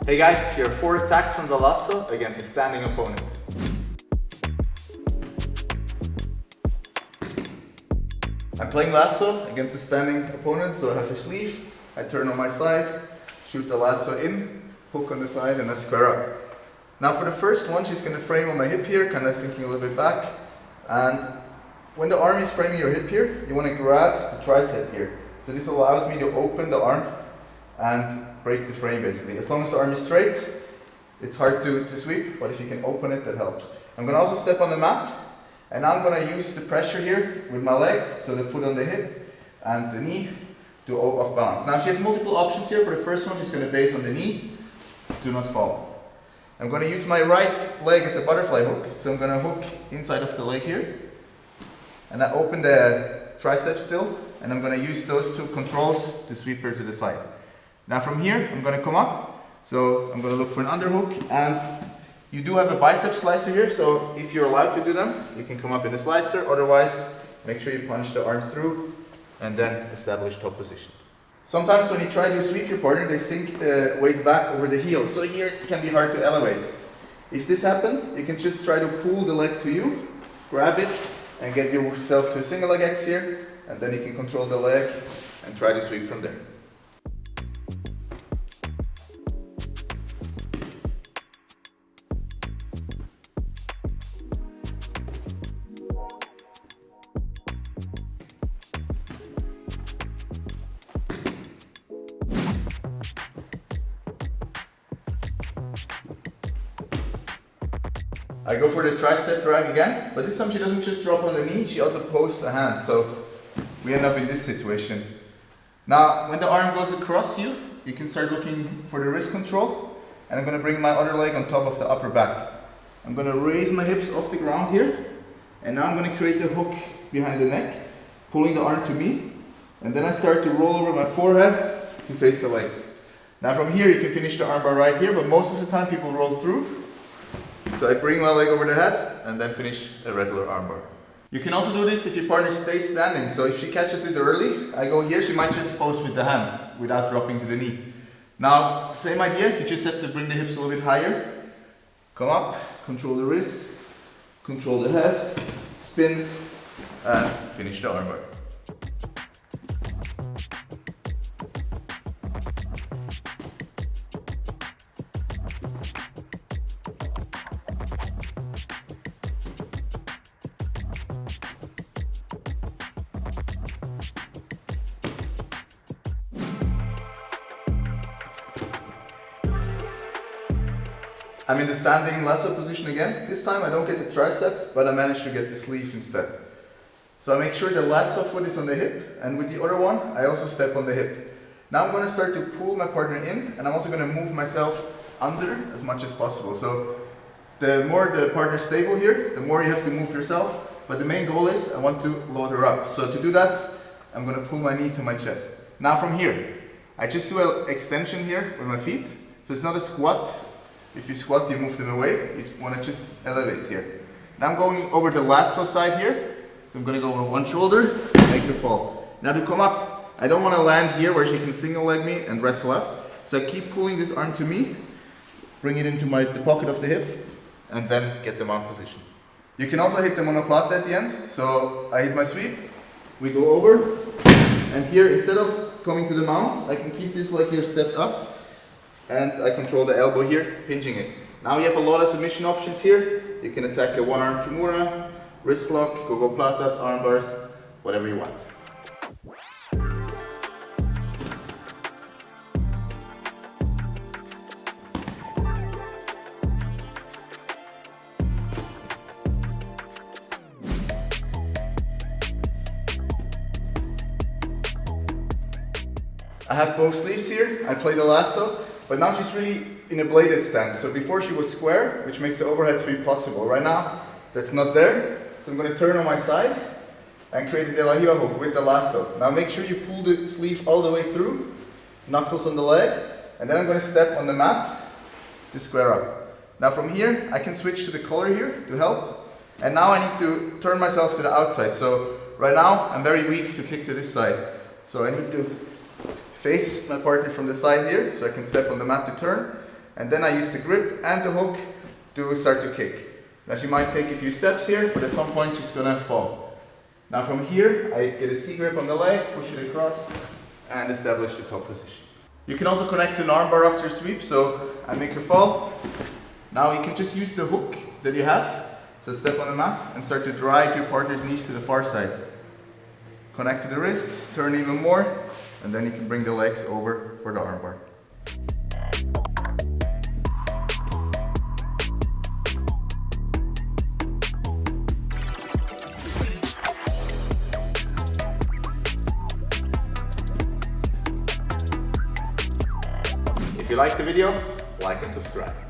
Hey guys, here are 4 attacks from the Lasso against a standing opponent. I'm playing Lasso against a standing opponent, so I have a sleeve, I turn on my side, shoot the Lasso in, hook on the side, and I square up. Now for the first one, she's going to frame on my hip here, kind of sinking a little bit back. And when the arm is framing your hip here, you want to grab the tricep here. So this allows me to open the arm and break the frame basically. As long as the arm is straight, it's hard to sweep, but if you can open it, that helps. I'm going to also step on the mat, and now I'm going to use the pressure here with my leg, so the foot on the hip and the knee to go off balance. Now she has multiple options here. For the first one, she's going to base on the knee, do not fall. I'm going to use my right leg as a butterfly hook, so I'm going to hook inside of the leg here, and I open the tricep still, and I'm going to use those 2 controls to sweep her to the side. Now from here, I'm going to come up, so I'm going to look for an underhook, and you do have a bicep slicer here, so if you're allowed to do them, you can come up in a slicer. Otherwise, make sure you punch the arm through and then establish top position. Sometimes when you try to sweep your partner, they sink the weight back over the heel, so here it can be hard to elevate. If this happens, you can just try to pull the leg to you, grab it, and get yourself to a single leg X here, and then you can control the leg and try to sweep from there. I go for the tricep drag again, but this time she doesn't just drop on the knee, she also posts a hand, so we end up in this situation. Now, when the arm goes across you, you can start looking for the wrist control, and I'm going to bring my other leg on top of the upper back. I'm going to raise my hips off the ground here, and now I'm going to create the hook behind the neck, pulling the arm to me, and then I start to roll over my forehead to face the legs. Now from here you can finish the armbar right here, but most of the time people roll through. So I bring my leg over the head and then finish a regular armbar. You can also do this if your partner stays standing. So if she catches it early, I go here, she might just post with the hand without dropping to the knee. Now, same idea, you just have to bring the hips a little bit higher. Come up, control the wrist, control the head, spin, and finish the armbar. I'm in the standing lasso position again. This time I don't get the tricep, but I managed to get the sleeve instead. So I make sure the lasso foot is on the hip, and with the other one, I also step on the hip. Now I'm going to start to pull my partner in, and I'm also going to move myself under as much as possible. So the more the partner's stable here, the more you have to move yourself. But the main goal is I want to load her up. So to do that, I'm going to pull my knee to my chest. Now from here, I just do an extension here with my feet. So it's not a squat. If you squat, you move them away. You want to just elevate here. Now I'm going over the lasso side here. So I'm going to go over one shoulder, make her fall. Now to come up, I don't want to land here where she can single leg me and wrestle up. So I keep pulling this arm to me, bring it into the pocket of the hip, and then get the mount position. You can also hit the monoplata at the end. So I hit my sweep, we go over, and here instead of coming to the mount, I can keep this leg here stepped up. And I control the elbow here, pinching it. Now you have a lot of submission options here. You can attack a one-arm kimura, wrist lock, go-go platas, arm bars, whatever you want. I have both sleeves here. I play the lasso. But now she's really in a bladed stance. So before she was square, which makes the overhead sweep possible. Right now, that's not there. So I'm going to turn on my side and create a de la Hiva hook with the lasso. Now make sure you pull the sleeve all the way through, knuckles on the leg, and then I'm going to step on the mat to square up. Now from here, I can switch to the collar here to help. And now I need to turn myself to the outside. So right now, I'm very weak to kick to this side. So I need to face my partner from the side here, so I can step on the mat to turn. and then I use the grip and the hook to start to kick. Now she might take a few steps here, but at some point she's gonna fall. Now from here, I get a C-grip on the leg, push it across, and establish the toe position. You can also connect an armbar after a sweep, so I make her fall. Now you can just use the hook that you have, so step on the mat and start to drive your partner's knees to the far side. Connect to the wrist, turn even more, and then you can bring the legs over for the armbar. If you liked the video, like and subscribe.